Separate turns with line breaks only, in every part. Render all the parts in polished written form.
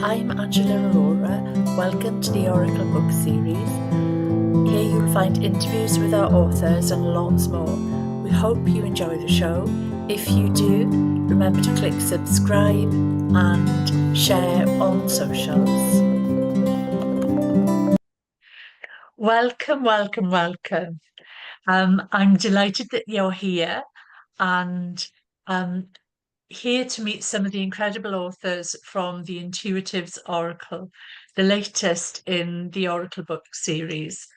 I'm Angela Aurora. Welcome to the Oracle Book Series. Here you'll find interviews with our authors and lots more. We hope you enjoy the show. If you do, remember to click subscribe and share on socials. Welcome, welcome, welcome. I'm delighted that you're here and here to meet some of the incredible authors from the Intuitives Oracle, the latest in the Oracle book series.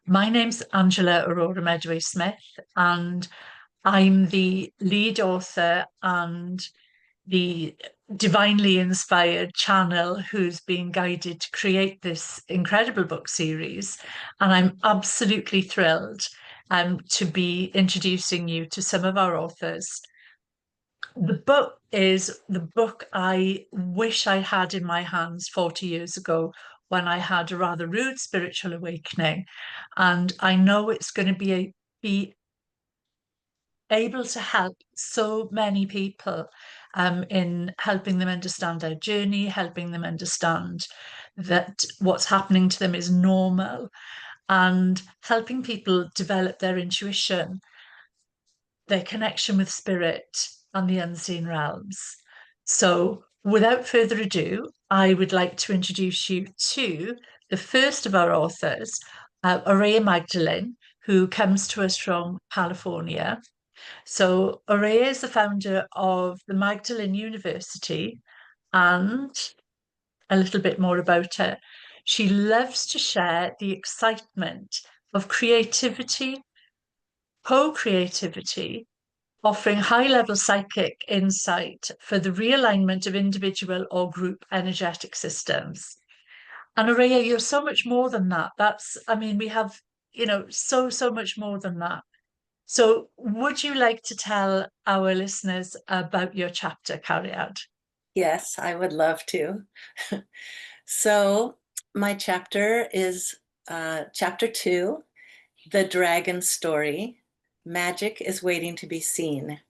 My name's Angela Arueya Smith, and I'm the lead author and the divinely inspired channel who's been guided to create this incredible book series. And I'm absolutely thrilled to be introducing you to some of our authors. The book is the book I wish I had in my hands 40 years ago when I had a rather rude spiritual awakening. And I know it's going to be able to help so many people in helping them understand their journey, helping them understand that what's happening to them is normal, and helping people develop their intuition, their connection with spirit and the unseen realms. So, without further ado, I would like to introduce you to the first of our authors, Arueya Magdalen, who comes to us from California. So, Arueya is the founder of the Magdalen University, and a little bit more about her. She loves to share the excitement of creativity, co-creativity, offering high-level psychic insight for the realignment of individual or group energetic systems. And Arueya, you're so much more than that. We have, so much more than that. So would you like to tell our listeners about your chapter, Cariad?
Yes, I would love to. So my chapter is chapter 2, The Dragon Story. Magic is Waiting to be Seen.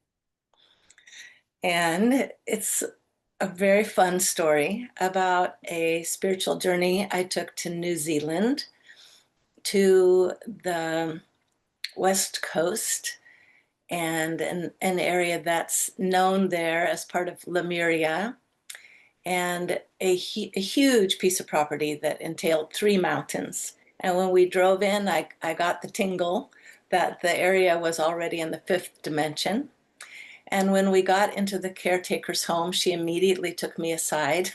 And it's a very fun story about a spiritual journey I took to New Zealand, to the West Coast, and an area that's known there as part of Lemuria, and a huge piece of property that entailed 3 mountains. And when we drove in, I got the tingle that the area was already in the 5th dimension. And when we got into the caretaker's home, she immediately took me aside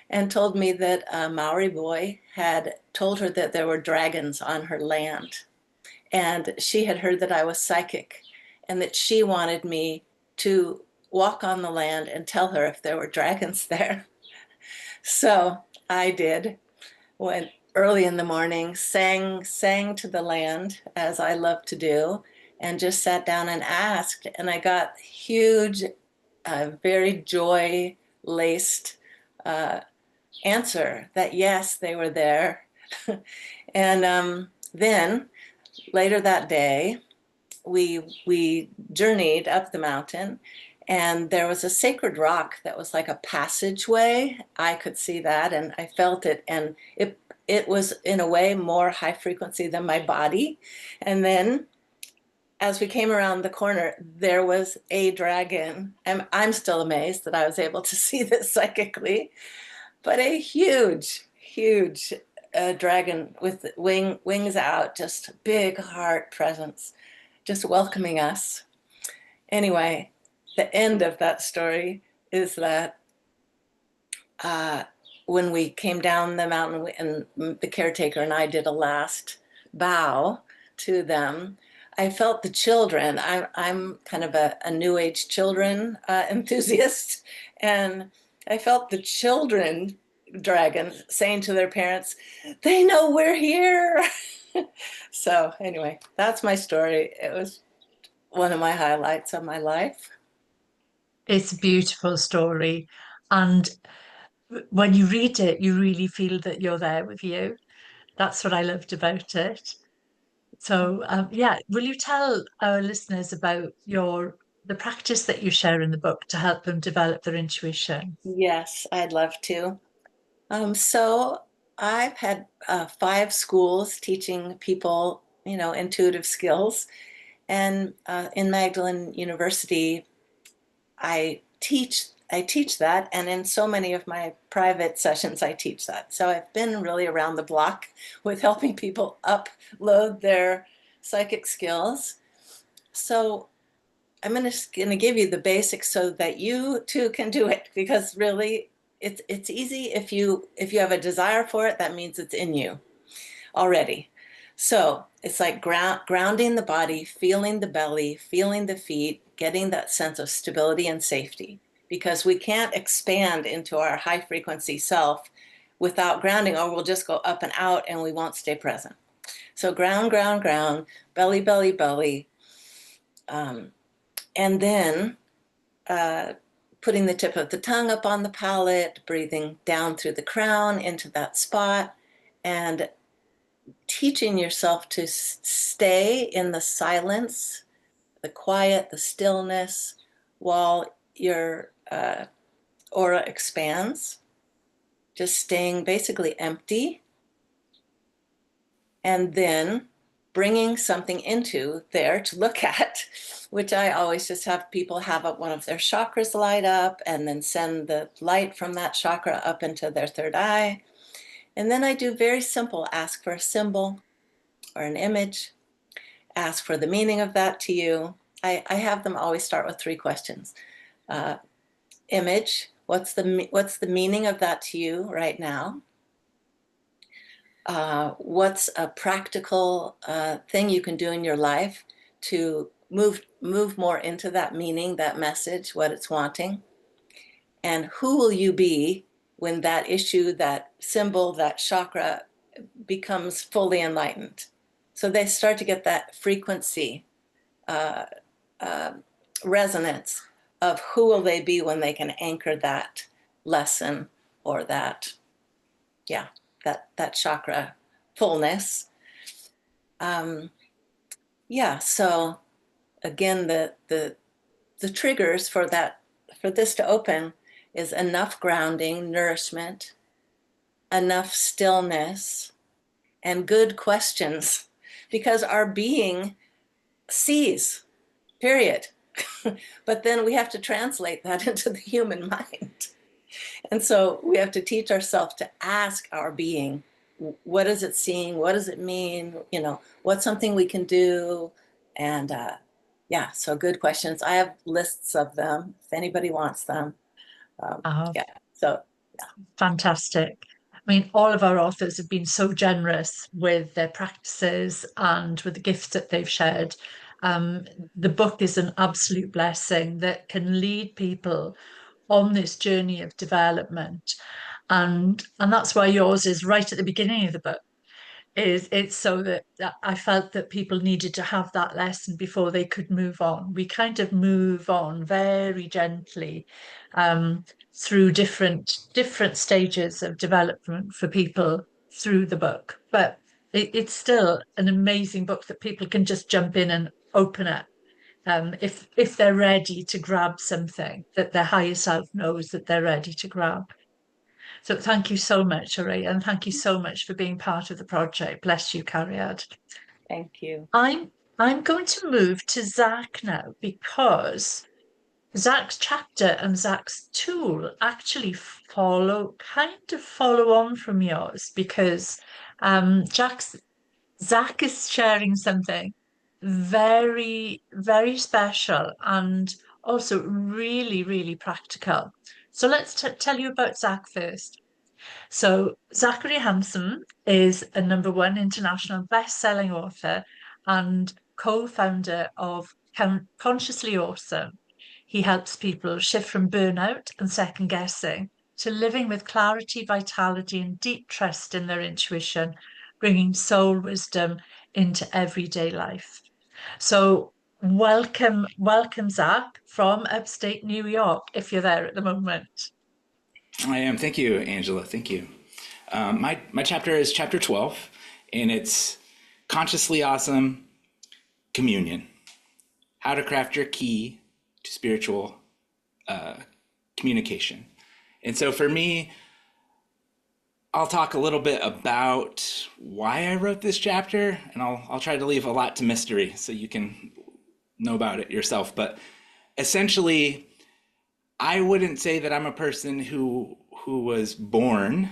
and told me that a Maori boy had told her that there were dragons on her land. And she had heard that I was psychic and that she wanted me to walk on the land and tell her if there were dragons there. So I did. Went early in the morning, sang to the land, as I love to do, and just sat down and asked. And I got huge, very joy-laced answer that yes, they were there. And then later that day, we journeyed up the mountain, and there was a sacred rock that was like a passageway. I could see that, and I felt it, and it was in a way more high frequency than my body. And then as we came around the corner, there was a dragon. I'm still amazed that I was able to see this psychically, but a huge dragon with wings out, just big heart presence, just welcoming us. Anyway, the end of that story is that when we came down the mountain and the caretaker and I did a last bow to them, I felt the children. I'm kind of a New Age children enthusiast, and I felt the children dragon saying to their parents, "They know we're here." So anyway, that's my story. It was one of my highlights of my life.
It's a beautiful story. And when you read it, you really feel that you're there with you. That's what I loved about it. So, yeah, will you tell our listeners about the practice that you share in the book to help them develop their intuition?
Yes, I'd love to. So I've had 5 schools teaching people, intuitive skills. And in Magdalen University, I teach that, and in so many of my private sessions, I teach that. So I've been really around the block with helping people upload their psychic skills. So I'm just going to give you the basics so that you too can do it, because really it's easy. If you have a desire for it, that means it's in you already. So it's like grounding the body, feeling the belly, feeling the feet, getting that sense of stability and safety, because we can't expand into our high frequency self without grounding, or we'll just go up and out and we won't stay present. So ground, ground, ground, belly, belly, belly. And then putting the tip of the tongue up on the palate, breathing down through the crown into that spot, and teaching yourself to stay in the silence, the quiet, the stillness, while your aura expands, just staying basically empty, and then bringing something into there to look at, which I always just have people have one of their chakras light up and then send the light from that chakra up into their third eye. And then I do very simple, ask for a symbol or an image, ask for the meaning of that to you. I have them always start with 3 questions. Image, what's the meaning of that to you right now? What's a practical thing you can do in your life to move more into that meaning, that message, what it's wanting? And who will you be when that issue, that symbol, that chakra becomes fully enlightened? So they start to get that frequency resonance of who will they be when they can anchor that lesson, or that, yeah, that chakra fullness. Yeah, so again, the triggers for this to open is enough grounding, nourishment, enough stillness, and good questions, because our being sees, period. But then we have to translate that into the human mind. And so we have to teach ourselves to ask our being, what is it seeing? What does it mean? What's something we can do? And yeah, so good questions. I have lists of them if anybody wants them.
Oh,
Yeah, so yeah.
fantastic. I mean, all of our authors have been so generous with their practices and with the gifts that they've shared. Um, the book is an absolute blessing that can lead people on this journey of development. And that's why yours is right at the beginning of the book. It's so that I felt that people needed to have that lesson before they could move on. We kind of move on very gently um, through different stages of development for people through the book, but it's still an amazing book that people can just jump in and open it if they're ready to grab something that their higher self knows that they're ready to grab. So thank you so much, Arueya, and thank you so much for being part of the project. Bless you, Cariad.
Thank you.
I'm going to move to Zac now because Zac's chapter and Zac's tool actually kind of follow on from yours because Zac is sharing something very, very special and also really, really practical. So let's tell you about Zac first. So, Zac Hansen is a #1 international best-selling author and co-founder of Consciously Awesome. He helps people shift from burnout and second guessing to living with clarity, vitality, and deep trust in their intuition, bringing soul wisdom into everyday life. So, welcome, Zac, from upstate New York, if you're there at the moment.
I am. Thank you, Angela. Thank you. My chapter is chapter 12, and it's Consciously Awesome Communion. How to craft your key to spiritual communication. And so for me, I'll talk a little bit about why I wrote this chapter, and I'll try to leave a lot to mystery so you can know about it yourself. But essentially, I wouldn't say that I'm a person who was born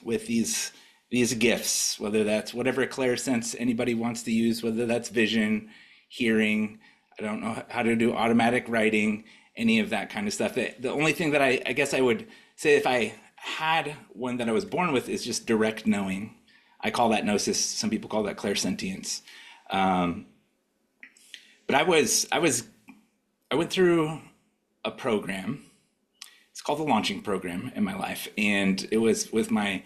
with these gifts, whether that's whatever clairsense anybody wants to use, whether that's vision, hearing. I don't know how to do automatic writing, any of that kind of stuff. The only thing that I guess I would say if I had one that I was born with is just direct knowing. I call that gnosis. Some people call that clairsentience. But I went through a program. It's called the launching program in my life, and it was with my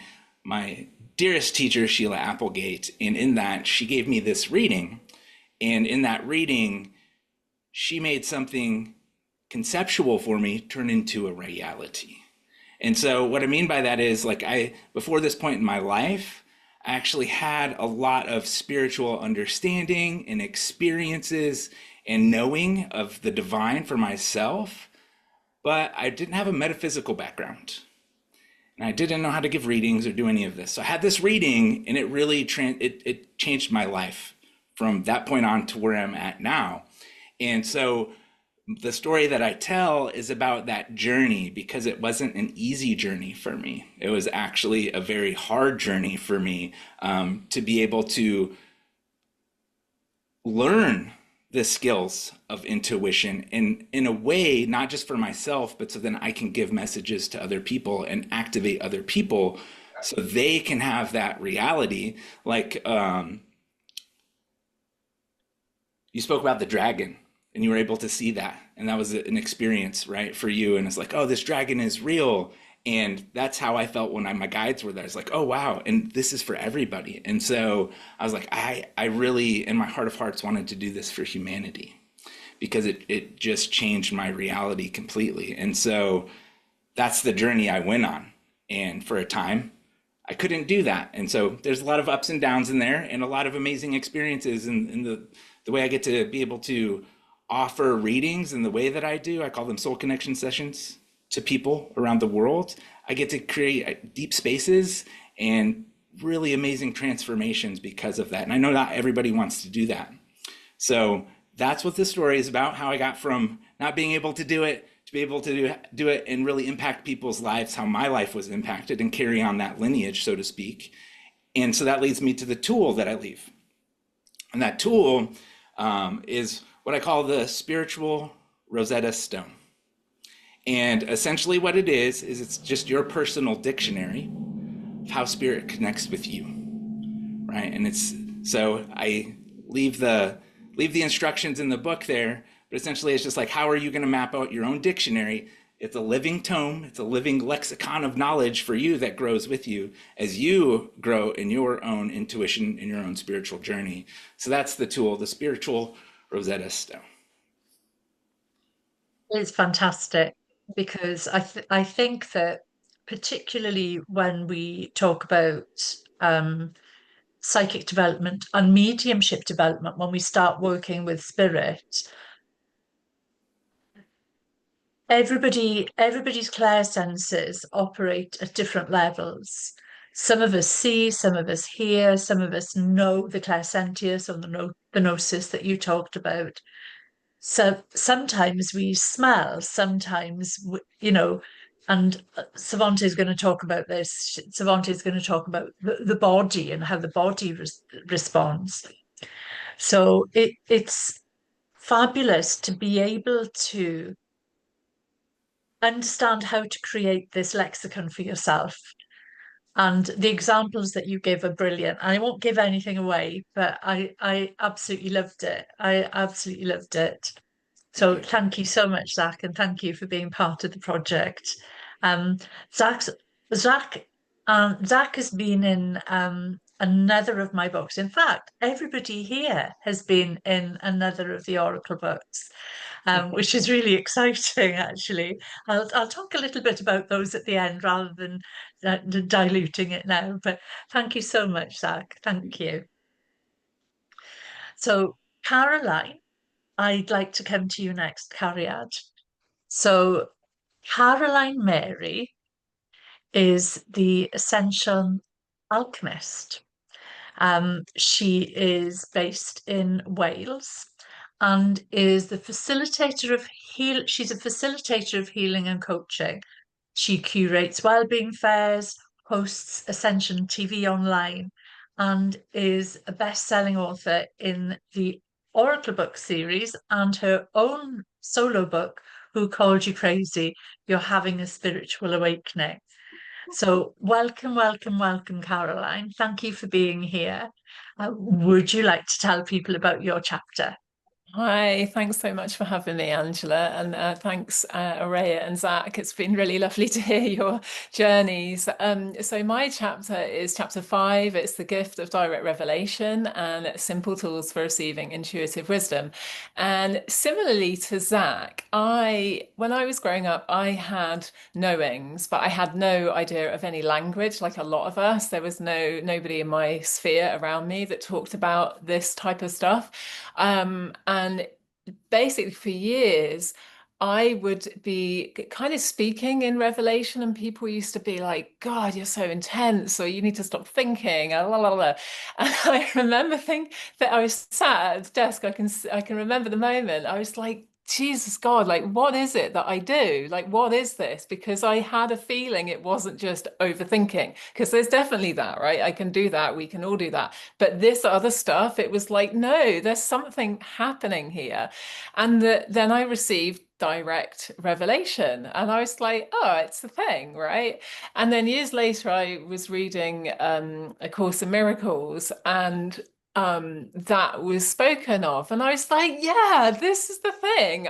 dearest teacher, Sheila Applegate. And in that, she gave me this reading, and in that reading, she made something conceptual for me turn into a reality. And so what I mean by that is, like, before this point in my life, I actually had a lot of spiritual understanding and experiences and knowing of the divine for myself, but I didn't have a metaphysical background. And I didn't know how to give readings or do any of this. So I had this reading, and it really it changed my life from that point on to where I'm at now. And so the story that I tell is about that journey, because it wasn't an easy journey for me. It was actually a very hard journey for me, to be able to learn the skills of intuition in a way, not just for myself, but so then I can give messages to other people and activate other people so they can have that reality. Like, you spoke about the dragon, and you were able to see that, and that was an experience, right, for you. And it's like, oh, this dragon is real. And that's how I felt when my guides were there. It's like, oh wow, and this is for everybody. And so I was like, I really, in my heart of hearts, wanted to do this for humanity, because it just changed my reality completely. And so that's the journey I went on. And for a time, I couldn't do that. And so there's a lot of ups and downs in there, and a lot of amazing experiences. And the way I get to be able to offer readings in the way that I do, I call them soul connection sessions, to people around the world. I get to create deep spaces and really amazing transformations because of that. And I know not everybody wants to do that. So that's what this story is about, how I got from not being able to do it to be able to do it and really impact people's lives, how my life was impacted, and carry on that lineage, so to speak. And so that leads me to the tool that I leave. And that tool is what I call the spiritual Rosetta Stone. And essentially what it is it's just your personal dictionary of how spirit connects with you, right? And so I leave the instructions in the book there, but essentially it's just like, how are you going to map out your own dictionary? It's a living tome. It's a living lexicon of knowledge for you that grows with you as you grow in your own intuition, in your own spiritual journey. So that's the tool, the spiritual Rosetta Stone.
It's fantastic, because I think that, particularly when we talk about psychic development and mediumship development, when we start working with spirit, everybody's clairsenses operate at different levels. Some of us see, some of us hear, some of us know the clairsentience or the gnosis that you talked about. So sometimes we smell, sometimes, and Sevante is going to talk about this. Sevante is going to talk about the body and how the body responds. So it's fabulous to be able to understand how to create this lexicon for yourself. And the examples that you give are brilliant. And I won't give anything away, but I absolutely loved it. I absolutely loved it. So thank you so much, Zac, and thank you for being part of the project. Um, Zach, Zac, Zac has been in another of my books. In fact, everybody here has been in another of the Oracle books, which is really exciting, actually. I'll talk a little bit about those at the end rather than diluting it now. But thank you so much, Zac. Thank you. So, Caroline, I'd like to come to you next, Cariad. So, Caroline Mary is the Ascension alchemist. She is based in Wales and is the facilitator of she's a facilitator of healing and coaching. She curates wellbeing fairs, hosts Ascension TV online, and is a best-selling author in the Oracle book series and her own solo book, Who Called You Crazy? You're Having a Spiritual Awakening. So welcome, welcome, welcome, Caroline. Thank you for being here. Would you like to tell people about your chapter?
Hi, thanks so much for having me, Angela, and thanks, Arueya and Zac. It's been really lovely to hear your journeys. So my chapter is chapter 5. It's the gift of direct revelation and simple tools for receiving intuitive wisdom. And similarly to Zac, when I was growing up, I had knowings, but I had no idea of any language. Like a lot of us, there was nobody in my sphere around me that talked about this type of stuff. And basically for years, I would be kind of speaking in Revelation, and people used to be like, God, you're so intense, or you need to stop thinking, la, la, la. And I remember thinking that I was sat at the desk, I can remember the moment. I was like, Jesus God, like, what is it that I do? Like, what is this? Because I had a feeling it wasn't just overthinking, because there's definitely that, right? I can do that. We can all do that. But this other stuff, it was like, no, there's something happening here. And then I received direct revelation, and I was like, oh, it's the thing, right? And then years later, I was reading A Course in Miracles, and that was spoken of, and I was like, yeah, this is the thing.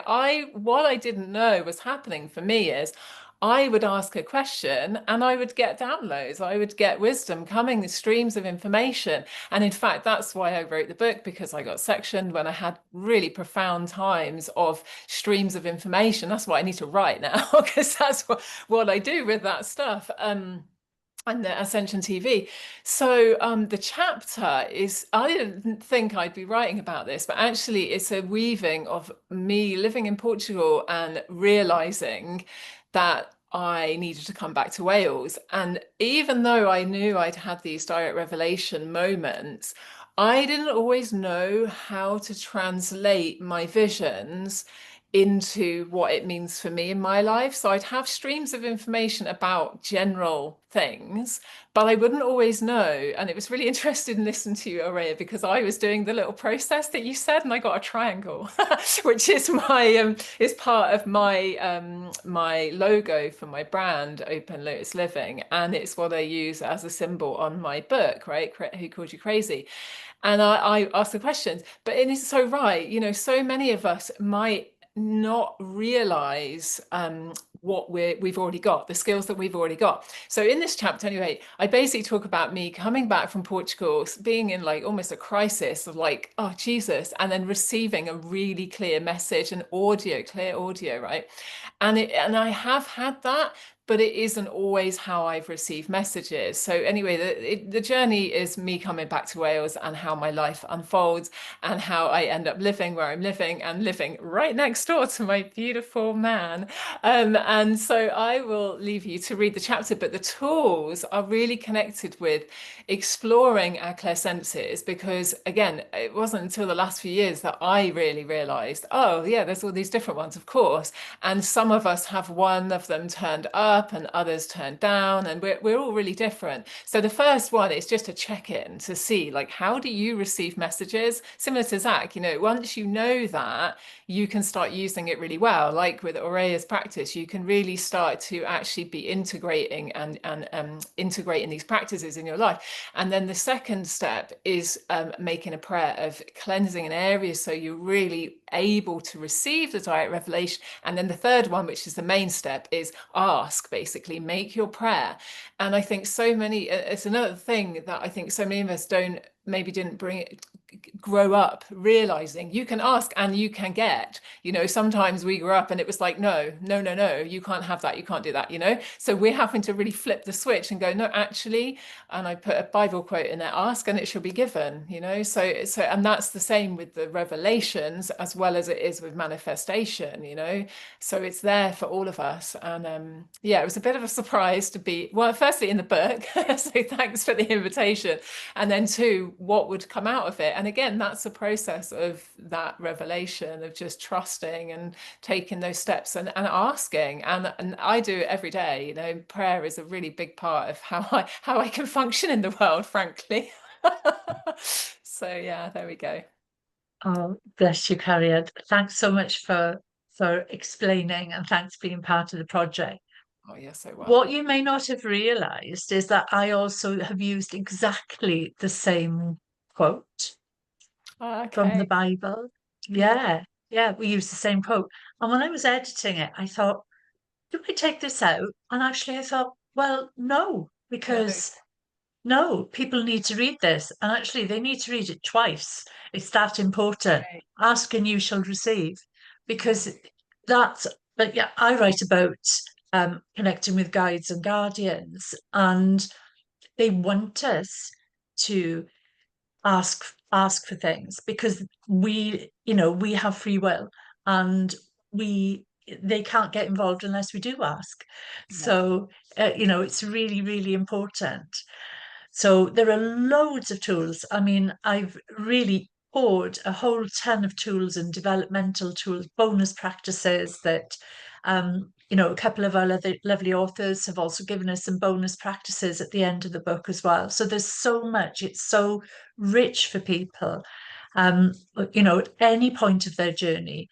What I didn't know was happening for me is I would ask a question and I would get downloads, I would get wisdom coming, the streams of information. And in fact, that's why I wrote the book, because I got sectioned when I had really profound times of streams of information. That's why I need to write now, because that's what I do with that stuff. And the Ascension TV. So the chapter is, I didn't think I'd be writing about this, but actually it's a weaving of me living in Portugal and realizing that I needed to come back to Wales. And even though I knew I'd had these direct revelation moments, I didn't always know how to translate my visions into what it means for me in my life. So I'd have streams of information about general things, but I wouldn't always know. And it was really interesting listening to you, Arueya, because I was doing the little process that you said, and I got a triangle, which is is part of my my logo for my brand, Open Lotus Living, and it's what I use as a symbol on my book, right? Who Called You Crazy? And I ask the questions, but it is so right. You know, so many of us might not realize what we've already got, the skills that we've already got. So in this chapter, anyway, I basically talk about me coming back from Portugal, being in like almost a crisis of like, oh, Jesus, and then receiving a really clear message, an clear audio, right? And I have had that, but it isn't always how I've received messages. So anyway, the journey is me coming back to Wales and how my life unfolds and how I end up living where I'm living and living right next door to my beautiful man. And so I will leave you to read the chapter, but the tools are really connected with exploring our clairsenses, because again, it wasn't until the last few years that I really realized, oh yeah, there's all these different ones, of course. And some of us have one of them turned up and others turned down, and we're all really different. So the first one is just a check-in to see, like, how do you receive messages? Similar to Zac, you know, once you know that, you can start using it really well. Like with Arueya's practice, you can really start to actually be integrating and integrating these practices in your life. And then the second step is making a prayer of cleansing an area so you're really able to receive the direct revelation. And then the third one, which is the main step, is ask, basically make your prayer. And I think so many, it's another thing that I think so many of us don't maybe didn't grow up realizing you can ask and you can get. Sometimes we grew up and it was like, no, you can't have that, you can't do that, so we're having to really flip the switch and go, no, actually, and I put a Bible quote in there, ask and it shall be given, so and that's the same with the revelations as well as it is with manifestation, so it's there for all of us. And yeah, it was a bit of a surprise to be, well, firstly in the book, so thanks for the invitation, and then two, what would come out of it. And again, that's a process of that revelation of just trusting and taking those steps and asking. And I do it every day. Prayer is a really big part of how I can function in the world, frankly. So yeah, there we go.
Oh, bless you, Harriet. Thanks so much for explaining, and thanks for being part of the project.
Oh, you're so welcome.
What you may not have realized is that I also have used exactly the same quote from the Bible. Yeah, we use the same quote. And when I was editing it, I thought, do I take this out? And actually I thought, well, no, because no, people need to read this. And actually they need to read it twice. It's that important.
Right.
Ask and you shall receive. Because that's, but yeah, I write about connecting with guides and guardians, and they want us to ask for things because we have free will, and they can't get involved unless we do ask. So it's really, really important. So there are loads of tools. I mean, I've really poured a whole ton of tools and developmental tools, bonus practices that a couple of our lovely authors have also given us some bonus practices at the end of the book as well. So there's so much, it's so rich for people, at any point of their journey,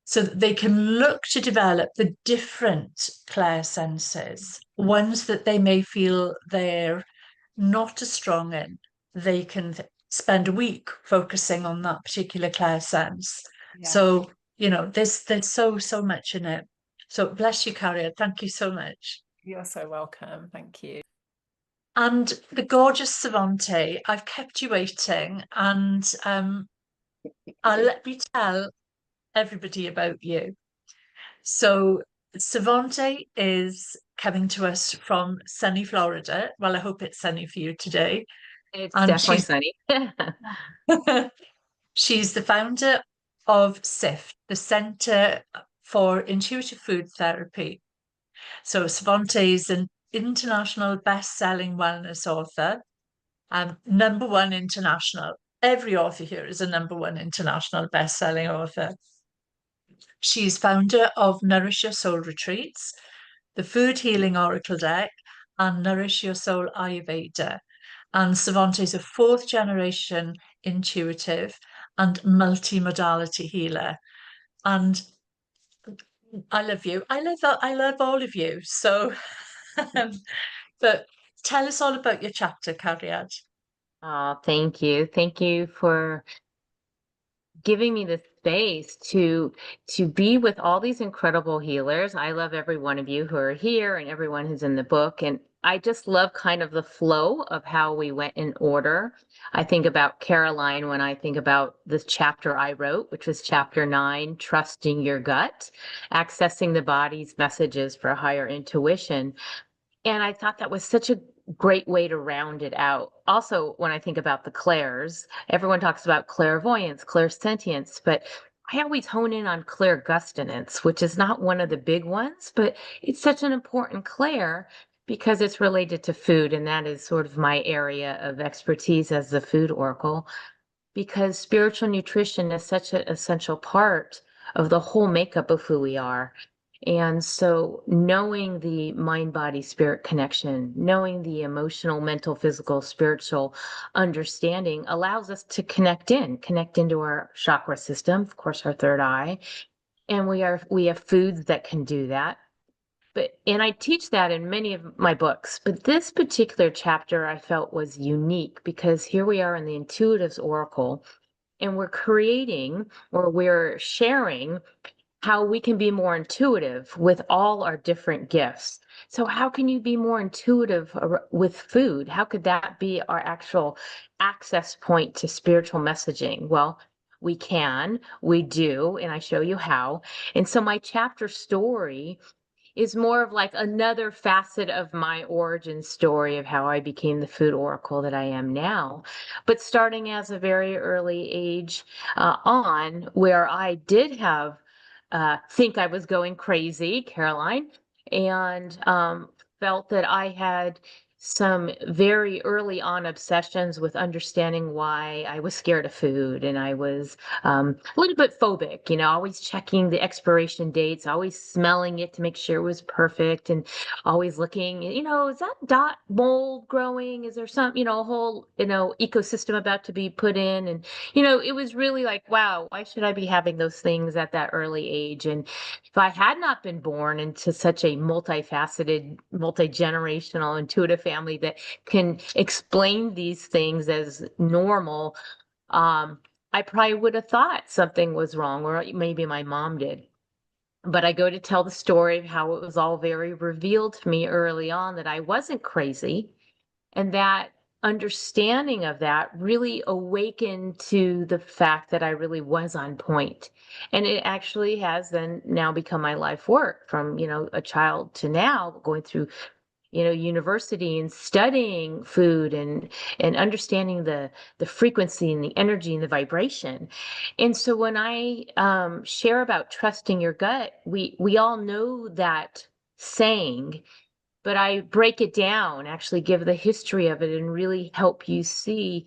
so that they can look to develop the different clair senses, ones that they may feel they're not as strong in. They can spend a week focusing on that particular clair sense. Yeah. So, there's so much in it. So bless you, Carrie. Thank you so much.
You're so welcome. Thank you.
And the gorgeous Sevante, I've kept you waiting, and let me tell everybody about you. So Sevante is coming to us from sunny Florida. Well, I hope it's sunny for you today.
It's definitely sunny.
She's the founder of SIFT, the Center for Intuitive Food Therapy. So Sevante is an international best-selling wellness author, #1 international. Every author here is a #1 international best-selling author. She's founder of Nourish Your Soul Retreats, the Food Healing Oracle Deck, and Nourish Your Soul Ayurveda. And Sevante is a 4th generation intuitive and multimodality healer. And I love you. I love all of you. So, but tell us all about your chapter, Cariad.
Oh, thank you. Thank you for giving me the space to be with all these incredible healers. I love every one of you who are here and everyone who's in the book. And I just love kind of the flow of how we went in order. I think about Caroline when I think about this chapter I wrote, which was chapter 9, Trusting Your Gut, Accessing the Body's Messages for Higher Intuition. And I thought that was such a great way to round it out. Also, when I think about the clairs, everyone talks about clairvoyance, clairsentience, but I always hone in on clairgustinance, which is not one of the big ones, but it's such an important clair because it's related to food. And that is sort of my area of expertise as the food oracle, because spiritual nutrition is such an essential part of the whole makeup of who we are. And so knowing the mind, body, spirit connection, knowing the emotional, mental, physical, spiritual understanding allows us to connect into our chakra system, of course, our third eye. And we have foods that can do that. And I teach that in many of my books, but this particular chapter I felt was unique because here we are in the Intuitives Oracle, and we're creating, or we're sharing how we can be more intuitive with all our different gifts. So how can you be more intuitive with food? How could that be our actual access point to spiritual messaging? Well, we do, and I show you how. And so my chapter story is more of like another facet of my origin story of how I became the food oracle that I am now. But starting as a very early age on, where I did have think I was going crazy, Caroline, and felt that I had some very early on obsessions with understanding why I was scared of food, and I was a little bit phobic, always checking the expiration dates, always smelling it to make sure it was perfect, and always looking, is that dot mold growing? Is there some, a whole, ecosystem about to be put in? And, it was really like, wow, why should I be having those things at that early age? And if I had not been born into such a multifaceted, multi-generational, intuitive family that can explain these things as normal, I probably would have thought something was wrong, or maybe my mom did. But I go to tell the story of how it was all very revealed to me early on that I wasn't crazy, and that understanding of that really awakened to the fact that I really was on point. And it actually has then now become my life work from, a child to now going through university and studying food and understanding the frequency and the energy and the vibration. And so when I share about trusting your gut, we all know that saying, but I break it down, actually give the history of it, and really help you see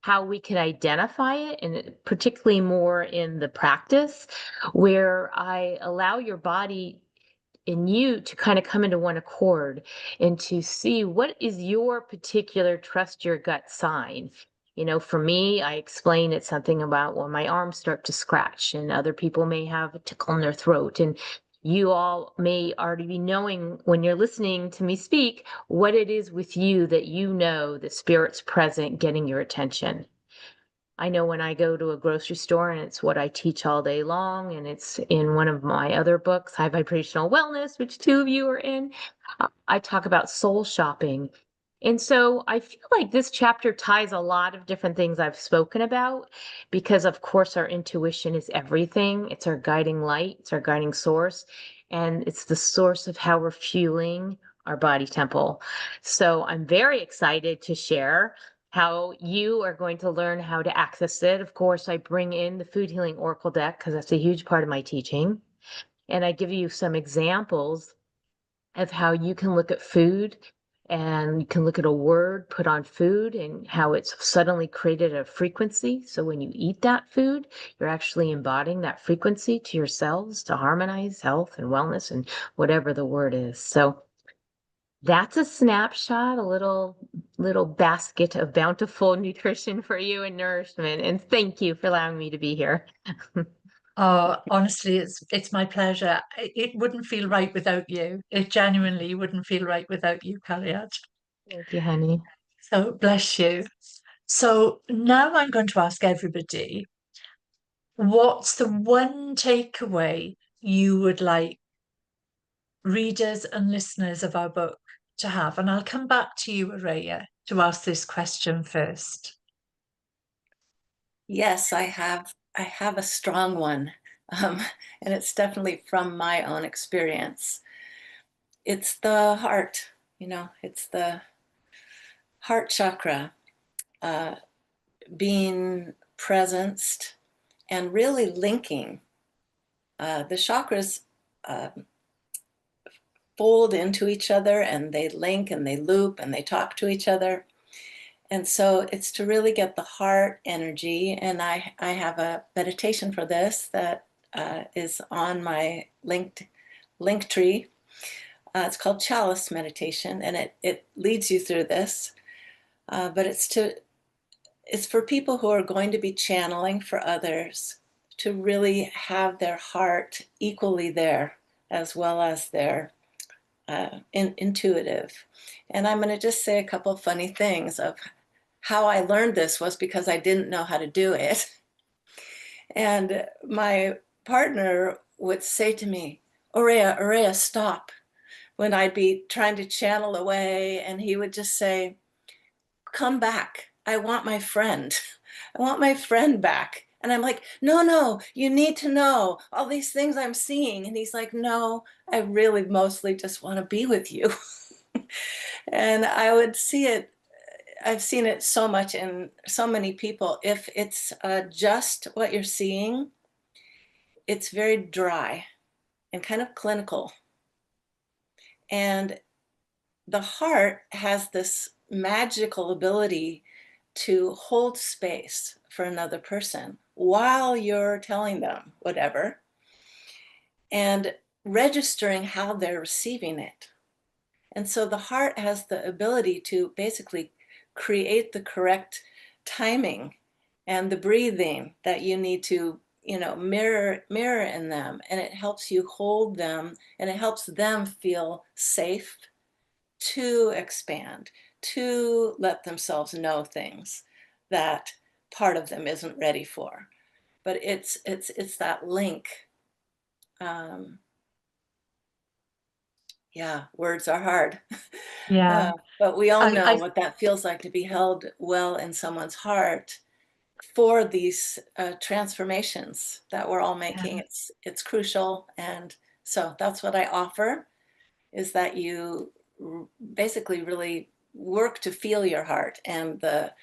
how we can identify it, and particularly more in the practice where I allow your body in you to kind of come into one accord and to see what is your particular trust your gut sign. For me, I explain it's something about when my arms start to scratch, and other people may have a tickle in their throat. And you all may already be knowing when you're listening to me speak what it is with you that the spirit's present getting your attention. I know when I go to a grocery store, and it's what I teach all day long, and it's in one of my other books, High Vibrational Wellness, which two of you are in, I talk about soul shopping. And so I feel like this chapter ties a lot of different things I've spoken about because, of course, our intuition is everything. It's our guiding light, it's our guiding source, and it's the source of how we're fueling our body temple. So I'm very excited to share how you are going to learn how to access it. Of course, I bring in the Food Healing Oracle deck because that's a huge part of my teaching. And I give you some examples of how you can look at food, and you can look at a word put on food and how it's suddenly created a frequency. So when you eat that food, you're actually embodying that frequency to yourselves to harmonize health and wellness and whatever the word is. So that's a snapshot, a little basket of bountiful nutrition for you and nourishment. And thank you for allowing me to be here.
Oh, honestly, it's my pleasure. It wouldn't feel right without you. It genuinely wouldn't feel right without you, Cariad.
Thank you, honey.
So bless you. So now I'm going to ask everybody, what's the one takeaway you would like readers and listeners of our book to have? And I'll come back to you, Arueya, to ask this question first.
Yes, I have a strong one, and it's definitely from my own experience. It's the heart, it's the heart chakra, being presenced and really linking. The chakras fold into each other, and they link and they loop and they talk to each other. And so it's to really get the heart energy. And I have a meditation for this that is on my link tree. It's called Chalice Meditation, and it leads you through this. But it's for people who are going to be channeling for others to really have their heart equally there, as well as their intuitive. And I'm going to just say a couple of funny things of how I learned this was because I didn't know how to do it. And my partner would say to me, Arueya, stop, when I'd be trying to channel away, and he would just say, come back. I want my friend. I want my friend back. And I'm like, no, you need to know all these things I'm seeing. And he's like, no, I really mostly just want to be with you. And I would see it. I've seen it so much in so many people. If it's just what you're seeing, it's very dry and kind of clinical. And the heart has this magical ability to hold space for another person while you're telling them whatever, and registering how they're receiving it. And so the heart has the ability to basically create the correct timing and the breathing that you need to, mirror in them. And it helps you hold them, and it helps them feel safe to expand, to let themselves know things that part of them isn't ready for. But it's that link. Yeah, words are hard.
Yeah.
But we all know
I
what that feels like, to be held well in someone's heart for these transformations that we're all making.
yeah.
It's crucial. And so that's what I offer, is that you basically really work to feel your heart. And the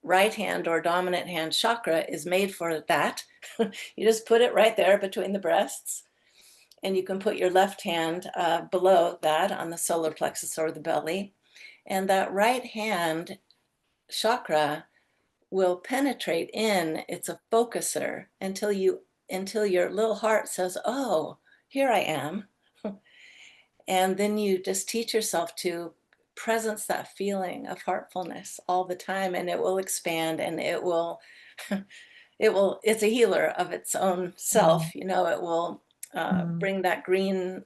right hand or dominant hand chakra is made for that. You just put it right there between the breasts. And you can put your left hand below that on the solar plexus or the belly. And that right hand chakra will penetrate in. It's a focuser until your little heart says, oh, here I am. And then you just teach yourself to presence that feeling of heartfulness all the time, and it will expand, and it's a healer of its own self. It will bring that green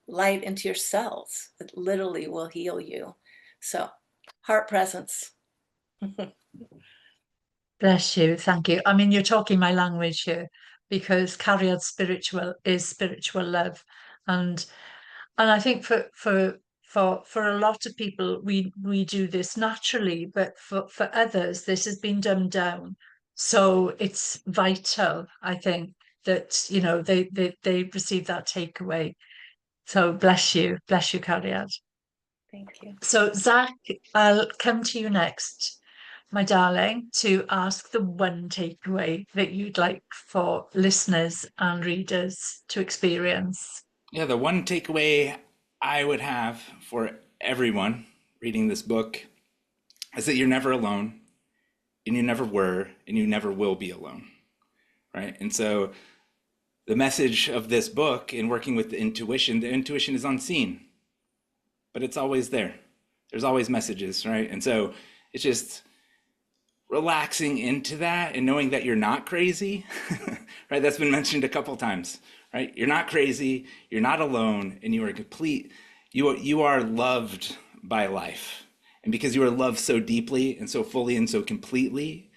light into your cells. It literally will heal you. So heart presence.
Bless you. Thank you. I mean, you're talking my language here, because Cariad spiritual is spiritual love. And I think for a lot of people, we do this naturally, but for others, this has been dumbed down. So it's vital, I think, that they receive that takeaway. So bless you, Cariad.
Thank you.
So Zac, I'll come to you next, my darling, to ask the one takeaway that you'd like for listeners and readers to experience.
Yeah, the one takeaway I would have for everyone reading this book is that you're never alone, and you never were, and you never will be alone, right? And so the message of this book, in working with the intuition is unseen, but it's always there. There's always messages, right? And so it's just relaxing into that and knowing that you're not crazy, right? That's been mentioned a couple times, right? You're not crazy, you're not alone, and you are complete. You are loved by life. And because you are loved so deeply and so fully and so completely,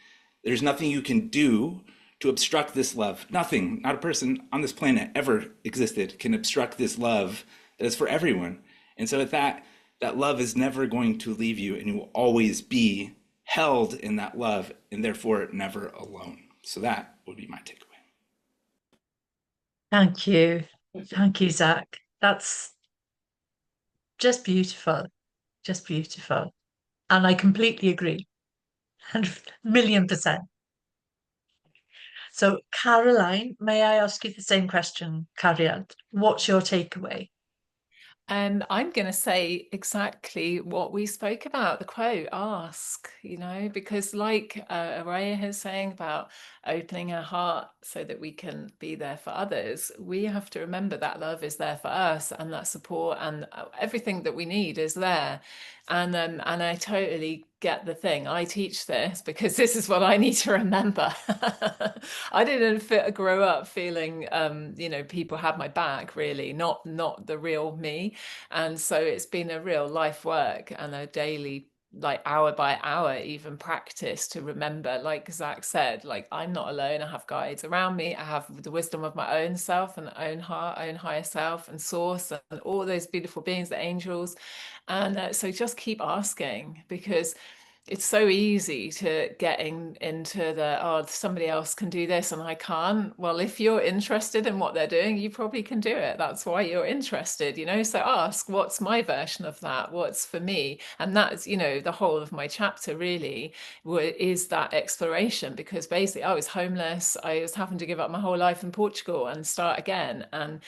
there's nothing you can do to obstruct this love. Nothing, not a person on this planet ever existed can obstruct this love that is for everyone. And so that love is never going to leave you, and you will always be held in that love, and therefore never alone. So that would be my takeaway.
Thank you. Thank you, Zac. That's just beautiful. Just beautiful. And I completely agree. 1,000,000%. So, Caroline, may I ask you the same question, Cariad? What's your takeaway?
And I'm going to say exactly what we spoke about, the quote, ask, because like Arueya is saying about opening our heart so that we can be there for others, we have to remember that love is there for us, and that support and everything that we need is there. And I totally get the thing. I teach this because this is what I need to remember. I didn't grow up feeling, people had my back, really, not the real me. And so it's been a real life work and a daily like hour by hour even practice to remember, like Zac said, like I'm not alone. I have guides around me. I have the wisdom of my own self and own heart, own higher self and source and all those beautiful beings, the angels. And so just keep asking, because it's so easy to get into the, oh, somebody else can do this and I can't. Well, if you're interested in what they're doing, you probably can do it. That's why you're interested, you know? So ask, what's my version of that? What's for me? And that's, you know, the whole of my chapter really is that exploration, because basically I was homeless. I was having to give up my whole life in Portugal and start again. And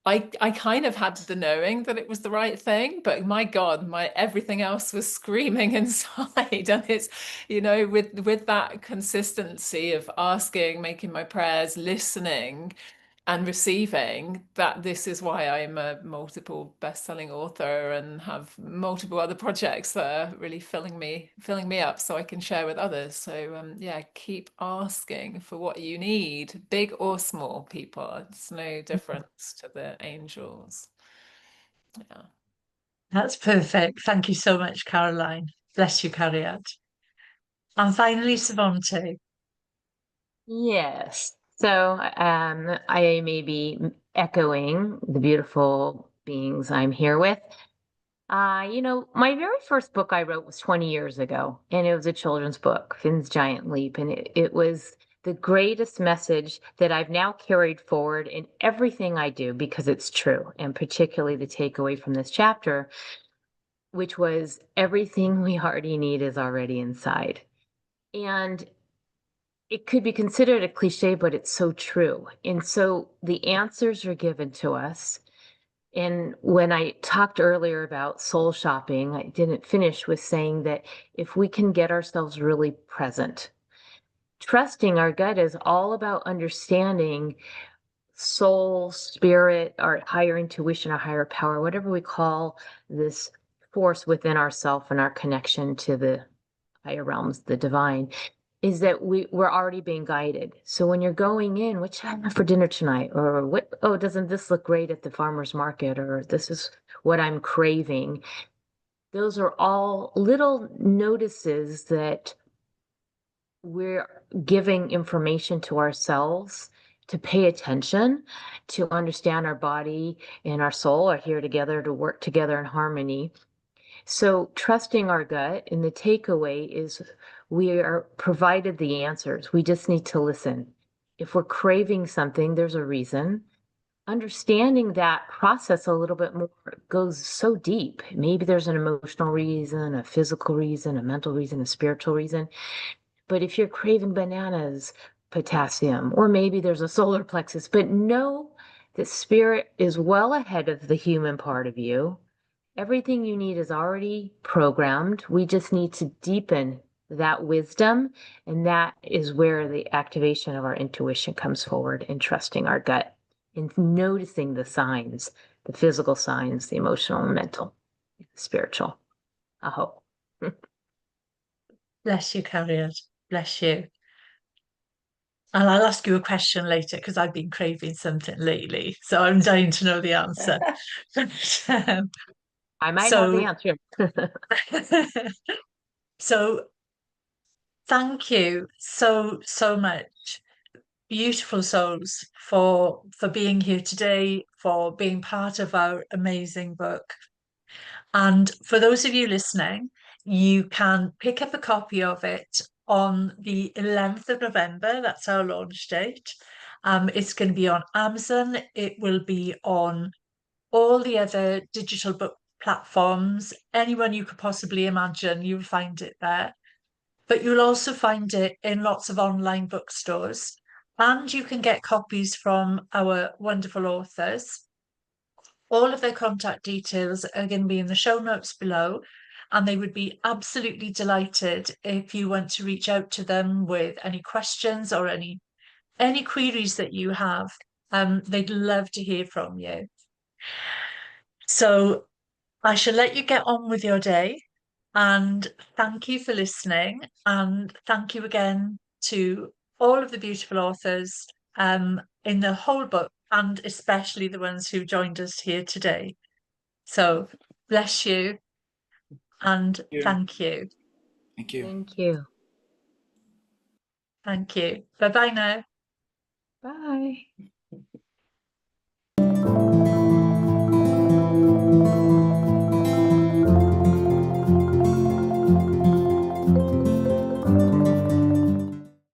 I kind of had the knowing that it was the right thing, but my God, my everything else was screaming inside. And it's, you know, with that consistency of asking, making my prayers, listening, and receiving, that this is why I'm a multiple best-selling author and have multiple other projects that are really filling me up so I can share with others. So yeah, keep asking for what you need, big or small, people. It's no difference to the angels. Yeah.
That's perfect. Thank you so much, Caroline. Bless you, Cariad. And finally, Savante.
Yes. So I may be echoing the beautiful beings I'm here with. My very first book I wrote was 20 years ago, and it was a children's book, Finn's Giant Leap. And it was the greatest message that I've now carried forward in everything I do because it's true, and particularly the takeaway from this chapter, which was everything we already need is already inside. And it could be considered a cliche, but it's so true. And so the answers are given to us. And when I talked earlier about soul shopping, I didn't finish with saying that if we can get ourselves really present, trusting our gut is all about understanding soul, spirit, our higher intuition, our higher power, whatever we call this force within ourself and our connection to the higher realms, the divine, is that we're already being guided. So when you're going in, what should I have for dinner tonight? Or what, oh, doesn't this look great at the farmer's market? Or this is what I'm craving. Those are all little notices that we're giving information to ourselves to pay attention, to understand our body and our soul are here together to work together in harmony. So trusting our gut, and the takeaway is we are provided the answers. We just need to listen. If we're craving something, there's a reason. Understanding that process a little bit more goes so deep. Maybe there's an emotional reason, a physical reason, a mental reason, a spiritual reason. But if you're craving bananas, potassium, or maybe there's a solar plexus, but know that spirit is well ahead of the human part of you. Everything you need is already programmed. We just need to deepen that wisdom. And that is where the activation of our intuition comes forward, and trusting our gut and noticing the signs, the physical signs, the emotional and mental, the spiritual. I hope.
Bless you, Cariad. Bless you. And I'll ask you a question later because I've been craving something lately. So I'm dying to know the answer.
I might have the
So,
answer.
so thank you so much, beautiful souls, for being here today, for being part of our amazing book. And for those of you listening, you can pick up a copy of it on the 11th of November. That's our launch date. It's going to be on Amazon. It will be on all the other digital book platforms. Anyone you could possibly imagine, you'll find it there. But you'll also find it in lots of online bookstores. And you can get copies from our wonderful authors. All of their contact details are going to be in the show notes below, and they would be absolutely delighted if you want to reach out to them with any questions or any queries that you have. They'd love to hear from you. So I shall let you get on with your day, and thank you for listening, and thank you again to all of the beautiful authors in the whole book, and especially the ones who joined us here today. So bless you, and
you.
thank you.
Thank you.
Thank you.
Thank you. Bye bye now.
Bye.